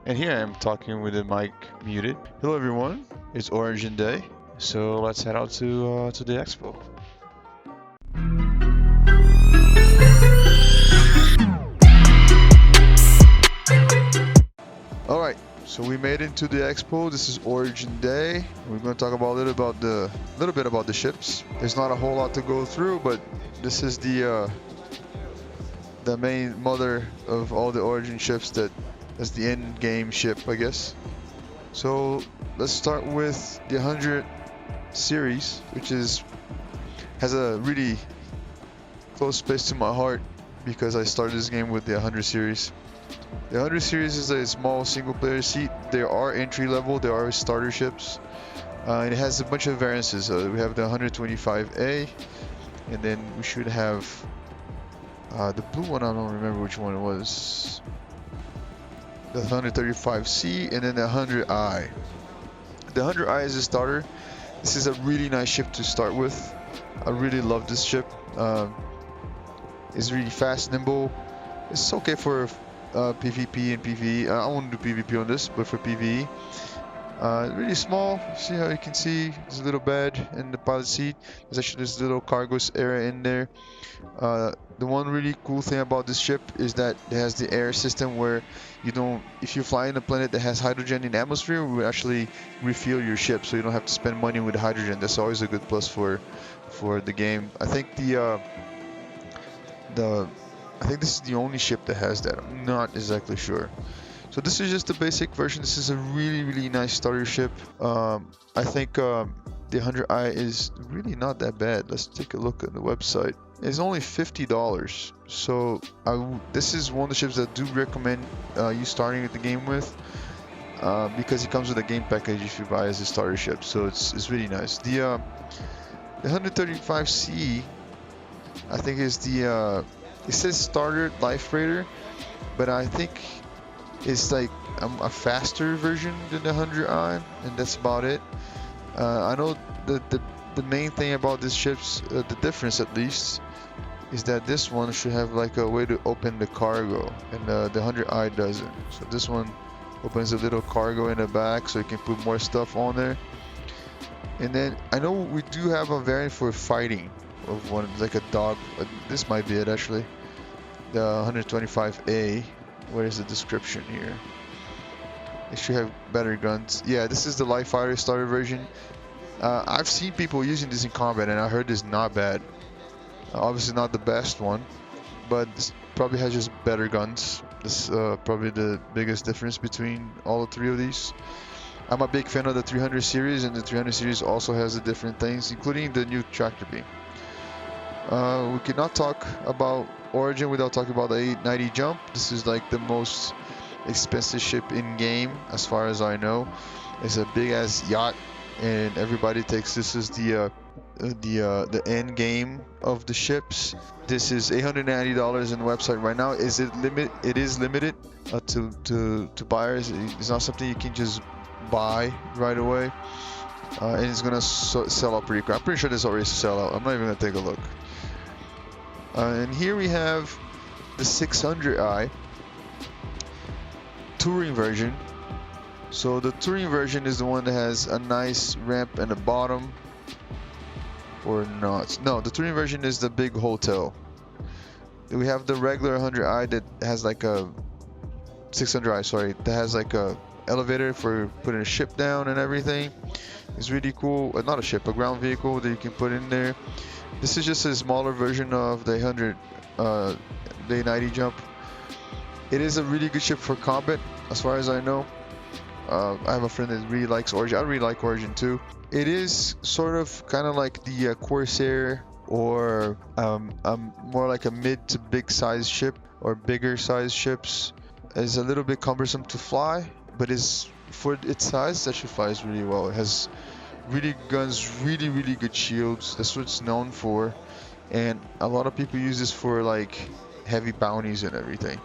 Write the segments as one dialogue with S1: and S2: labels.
S1: And here I am talking with the mic muted. Hello everyone, it's Origin Day, so let's head out to the expo. All right, so we made it into the expo. This is Origin Day. We're going to talk about a little bit about the ships. There's not a whole lot to go through, but this is the main mother of all the Origin ships that's the end game ship, I guess. So let's start with the 100 series, which has a really close place to my heart because I started this game with the 100 series. The 100 series is a small single player seat. There are entry level, there are starter ships. And it has a bunch of variances. We have the 125A, and then we should have the blue one. I don't remember which one it was. The 135C, and then the 100I. The 100I is a starter. This is a really nice ship to start with. I really love this ship. It's really fast, nimble. It's okay for PvP and PvE. I won't do PvP on this, but for PvE. Really small. See how you can see there's a little bed in the pilot seat. There's actually this little cargo area in there. The one really cool thing about this ship is that it has the air system where if you fly in a planet that has hydrogen in the atmosphere, we actually refuel your ship, so you don't have to spend money with hydrogen. That's always a good plus for the game. I think I think this is the only ship that has that. I'm not exactly sure. So this is just the basic version. This is a really nice starter ship. I think the 100i is really not that bad. Let's take a look at the website. It's only $50. So this is one of the ships that I do recommend you starting the game with because it comes with a game package if you buy as a starter ship. So it's really nice. The 135C, I think is it says starter life raider, but I think it's like a faster version than the 100i, and that's about it. I know the main thing about these ships, the difference at least, is that this one should have like a way to open the cargo, and the 100i doesn't. So this one opens a little cargo in the back, so you can put more stuff on there. And then I know we do have a variant for fighting of one, like a dog. This might be it actually. The 125A. Where is the description here? It should have better guns. Yeah, this is the light fighter starter version. I've seen people using this in combat, and I heard it's not bad. Obviously not the best one, but this probably has just better guns. This probably the biggest difference between all the three of these. I'm a big fan of the 300 series, and the 300 series also has the different things, including the new tractor beam. We cannot talk about Origin without talking about the 890 jump. This is like the most expensive ship in game, as far as I know. It's a big ass yacht, and everybody takes this as the end game of the ships. This is $890 on the website right now. It is limited to buyers. It's not something you can just buy right away, and it's gonna sell out pretty quick. I'm pretty sure this already sell out. I'm not even gonna take a look. And here we have the 600i touring version. So the touring version is the one that has a nice ramp in the bottom, or not. No, the touring version is the big hotel. We have the regular 100i that has like a 600i, sorry, that has like a elevator for putting a ship down and everything. It's really cool. Not a ship, a ground vehicle that you can put in there. This is just a smaller version of the 890 jump. It is a really good ship for combat, as far as I know. I have a friend that really likes Origin. I really like Origin too. It is sort of kind of like the Corsair, or more like a mid to big size ship, or bigger size ships. It's a little bit cumbersome to fly, but for its size, it actually flies really well. It has really good guns, really good shields. That's what it's known for, and a lot of people use this for like heavy bounties and everything.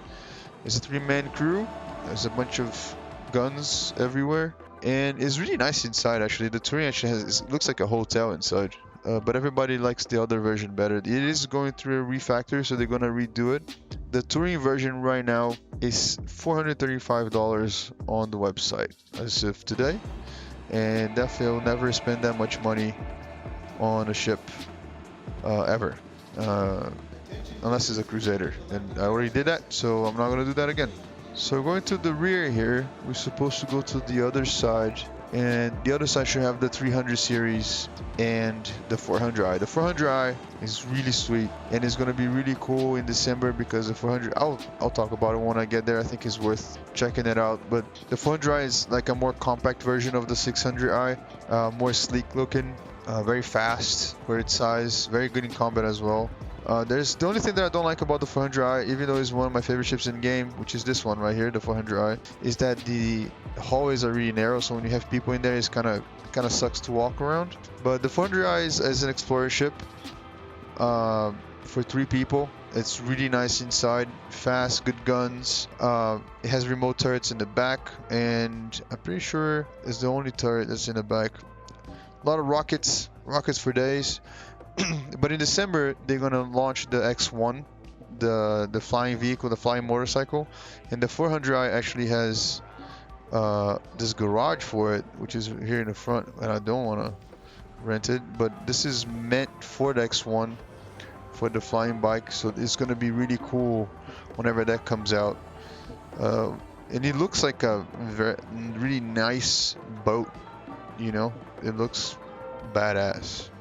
S1: It's a 3-man crew. There's a bunch of guns everywhere, and it's really nice inside. Actually, the touring actually it looks like a hotel inside, but everybody likes the other version better. It is going through a refactor, so they're gonna redo it. The touring version right now is $435 on the website as of today, and definitely will never spend that much money on a ship ever, unless it's a Crusader, and I already did that, so I'm not going to do that again. So going to the rear here, we're supposed to go to the other side, and the other side should have the 300 series and the 400i. The 400i is really sweet, and it's going to be really cool in December because the 400, I'll talk about it when I get there. I think it's worth checking it out. But the 400i is like a more compact version of the 600i, more sleek looking, very fast for its size, very good in combat as well. There's the only thing that I don't like about the 400i, even though it's one of my favorite ships in game, which is this one right here, the 400i, is that the hallways are really narrow. So when you have people in there, it's kind of sucks to walk around. But the 400i is an explorer ship for 3 people. It's really nice inside, fast, good guns. It has remote turrets in the back, and I'm pretty sure it's the only turret that's in the back. A lot of rockets for days. But in December, they're gonna launch the X1, the flying vehicle, the flying motorcycle, and the 400i actually has this garage for it, which is here in the front, and I don't want to rent it. But this is meant for the X1, for the flying bike, so it's gonna be really cool whenever that comes out. And it looks like a really nice boat, you know. It looks badass.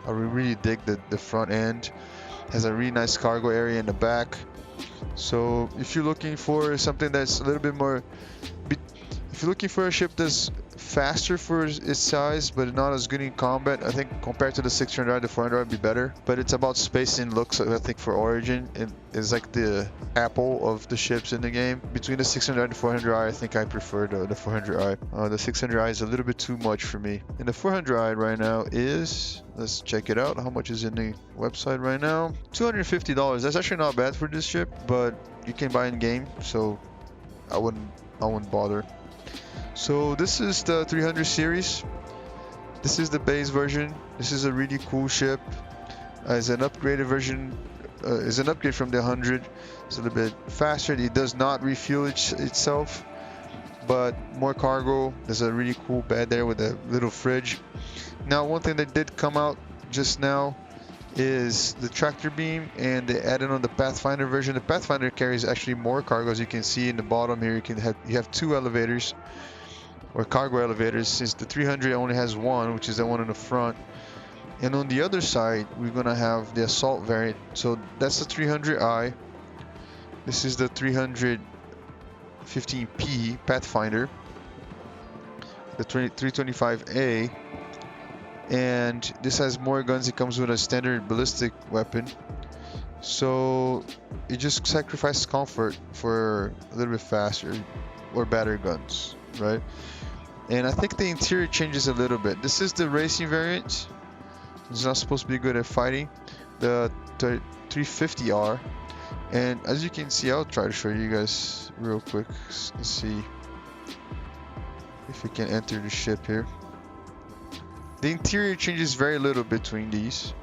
S1: I really dig the front end. Has a really nice cargo area in the back. So if you're looking for something that's a little bit more, if you're looking for a ship that's faster for its size but not as good in combat, I think compared to the 600i, the 400i would be better. But it's about space and looks, I think, for Origin. It's like the Apple of the ships in the game. Between the 600i and the 400i, I think I prefer the 400i. The 600i is a little bit too much for me. And the 400i right now is, let's check it out. How much is in the website right now? $250. That's actually not bad for this ship, but you can buy in game, so I wouldn't bother. So this is the 300 series. This is the base version. This is a really cool ship. It's an upgraded version. It's an upgrade from the 100. It's a little bit faster. It does not refuel itself, but more cargo. There's a really cool bed there with a little fridge. Now, one thing that did come out just now is the tractor beam, and they added on the Pathfinder version. The Pathfinder carries actually more cargo. As you can see in the bottom here, you have 2 elevators, or cargo elevators, since the 300 only has 1, which is the one in the front. And on the other side, we're gonna have the assault variant. So that's the 300i. This is the 315P Pathfinder, the 325A, and this has more guns. It comes with a standard ballistic weapon, so it just sacrifices comfort for a little bit faster or better guns, right? And I think the interior changes a little bit. This is the racing variant. It's not supposed to be good at fighting. The 350R, and as you can see, I'll try to show you guys real quick. Let's see if we can enter the ship here. The interior changes very little between these,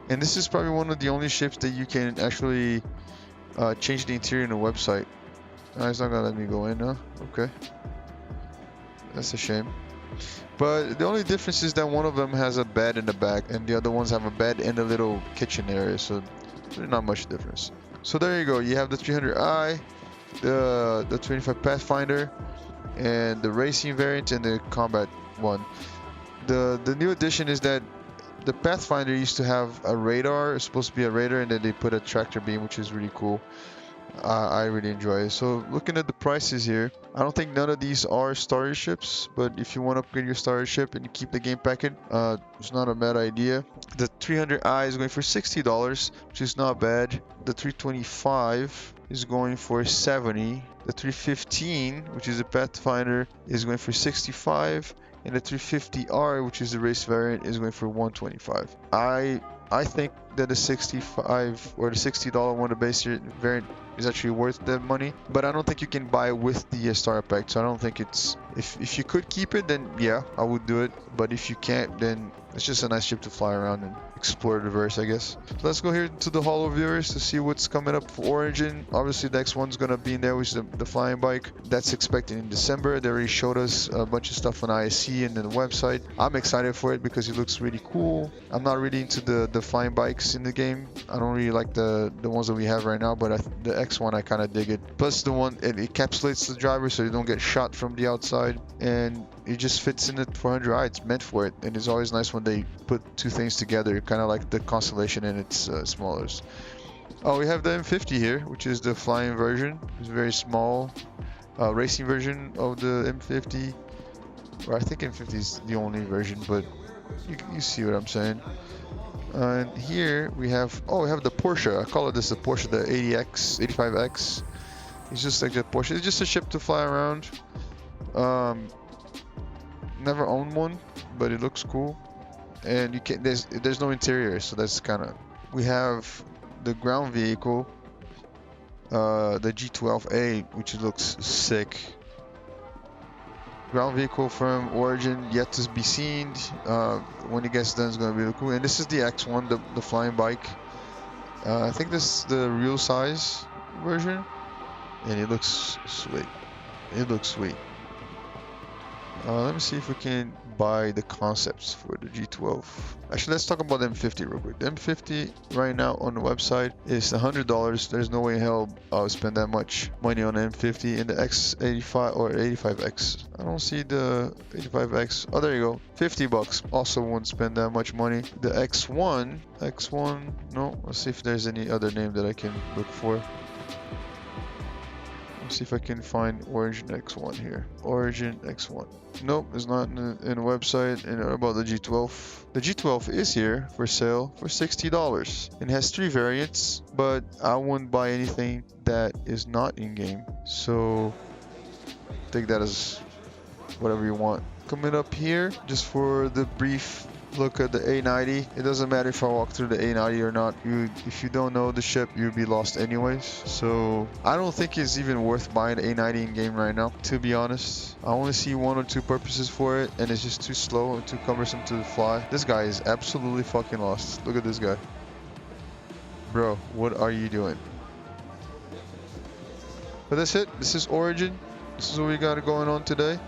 S1: and this is probably one of the only ships that you can actually change the interior in the website. It's not gonna let me go in now. Okay. That's a shame. But the only difference is that one of them has a bed in the back and the other ones have a bed and a little kitchen area, so there's not much difference. So there you go. You have the 300i, the 25 Pathfinder, and the racing variant and the combat one. The new addition is that the Pathfinder used to have a radar. It's supposed to be a radar, and then they put a tractor beam, which is really cool. I really enjoy it. So looking at the prices here, I don't think none of these are starter ships, but if you want to upgrade your starter ship and you keep the game packet, it's not a bad idea. The 300i is going for $60, which is not bad. The 325 is going for $70. The 315, which is a Pathfinder, is going for $65, and the 350R, which is the race variant, is going for $125. I think that the 65 or the $60 one, the base variant, is actually worth the money, but I don't think you can buy it with the starter pack, so I don't think it's If you could keep it, then yeah, I would do it. But if you can't, then it's just a nice ship to fly around and explore the verse, I guess. So let's go here to the Holo viewers to see what's coming up for Origin. Obviously, the next one's gonna be in there, which is the flying bike. That's expected in December. They already showed us a bunch of stuff on IAE and then the website. I'm excited for it because it looks really cool. I'm not really into the flying bikes in the game. I don't really like the ones that we have right now, but the X1 I kind of dig it. Plus the one, it encapsulates the driver so you don't get shot from the outside, and it just fits in the 400i. It's meant for it, and it's always nice when they put two things together, kind of like the Constellation and its smallest. Oh, we have the M50 here, which is the flying version. It's a very small racing version of the M50. Or I think M50 is the only version, but you see what I'm saying. And here we have, oh, we have the Porsche. I call it this the Porsche, the 80X, 85X. It's just like the Porsche. It's just a ship to fly around. Never owned one, but it looks cool. And you can there's no interior, so that's kind of. We have the ground vehicle, the G12A, which looks sick. Ground vehicle from Origin, yet to be seen. When it gets done, it's gonna be really cool. And this is the X1, the flying bike. I think this is the real size version, and it looks sweet. It looks sweet. Let me see if we can buy the concepts for the G12. Actually, let's talk about the M50 real quick. The M50 right now on the website is $100. There's no way in hell I'll spend that much money on the M50. And the X85 or 85X. I don't see the 85X. Oh, there you go. $50. Also won't spend that much money. The X1, no. Let's see if there's any other name that I can look for. See if I can find Origin X1 here. Origin X1. Nope, it's not in the website. And about the G12. The G12 is here for sale for $60. It has 3 variants, but I wouldn't buy anything that is not in game. So take that as whatever you want. Coming up here, just for the brief look at the A90. It doesn't matter if I walk through the A90 or not. If you don't know the ship, you'll be lost anyways. So I don't think it's even worth buying the A90 in game right now, to be honest. I only see 1 or 2 purposes for it, and it's just too slow and too cumbersome to fly. This guy is absolutely fucking lost. Look at this guy. Bro, what are you doing? But that's it. This is Origin. This is what we got going on today.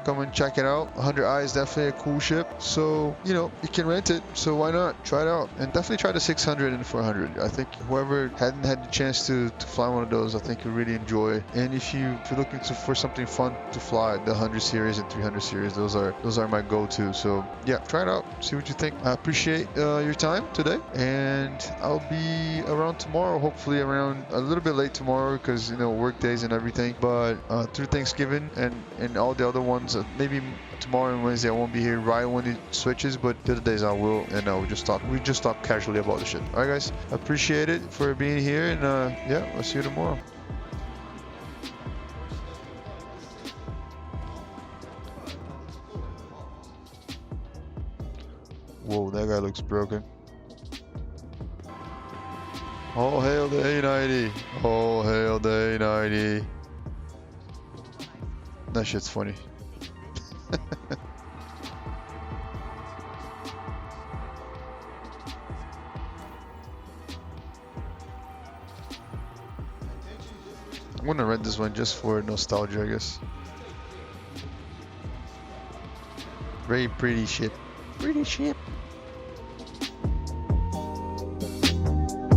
S1: Come and check it out. 100i is definitely a cool ship, so you know you can rent it, so why not try it out? And definitely try the 600 and 400. I think whoever hadn't had the chance to fly one of those, I think you'll really enjoy. And if you're looking for something fun to fly, the 100 series and 300 series, those are my go-to. So yeah, try it out, see what you think. I appreciate your time today, and I'll be around tomorrow, hopefully around a little bit late tomorrow because you know work days and everything, but through Thanksgiving and all the other ones. Maybe tomorrow and Wednesday I won't be here right when it switches, but the other days I will, and we just talk casually about the shit. All right, guys, appreciate it for being here, and yeah, I'll see you tomorrow. Whoa, that guy looks broken. All hail the A90. All hail the A90. That shit's funny. I'm gonna rent this one just for nostalgia, I guess. Very pretty ship. Pretty ship.